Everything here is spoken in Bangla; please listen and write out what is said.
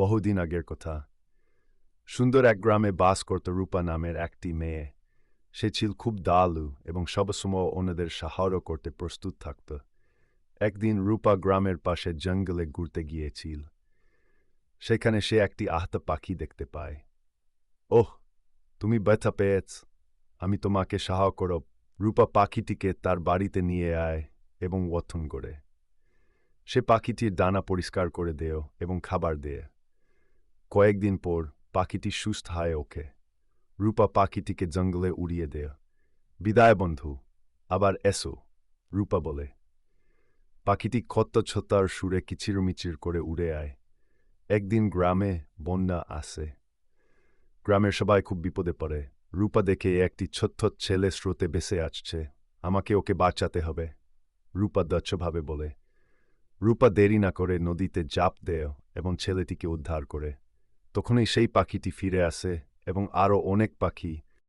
বহুদিন আগের কথা। সুন্দর এক গ্রামে বাস করত রূপা নামের একটি মেয়ে। সে ছিল খুব দয়ালু এবং সবসময় অন্যদের সাহায্য করতে প্রস্তুত থাকত। একদিন রূপা গ্রামের পাশে জঙ্গলে ঘুরতে গিয়েছিল। সেখানে সে একটি আহত পাখি দেখতে পায়। ওহ, তুমি ব্যথা পেয়েছ, আমি তোমাকে সাহায্য করব। রূপা পাখিটিকে তার বাড়িতে নিয়ে আয় এবং যত্ন করে। সে পাখিটির দানা পরিষ্কার করে দেয় এবং খাবার দেয়। কয়েকদিন পর পাখিটি সুস্থ হয়ে ওঠে। রূপা পাখিটিকে জঙ্গলে উড়িয়ে দেয়। বিদায় বন্ধু, আবার এসো, রূপা বলে। পাখিটি খত্তছতার সুরে কিচিরমিচির করে উড়ে আয়। একদিন গ্রামে বন্যা আসে। গ্রামের সবাই খুব বিপদে পড়ে। রূপা দেখে একটি ছোট্ট ছেলে স্রোতে ভেসে আসছে। আমাকে ওকে বাঁচাতে হবে, রূপা দৃঢ়ভাবে বলে। রূপা দেরি না করে নদীতে ঝাঁপ দেয় এবং ছেলেটিকে উদ্ধার করে। তখনই সেই পাখিটি ফিরে আসে এবং আরও অনেক পাখি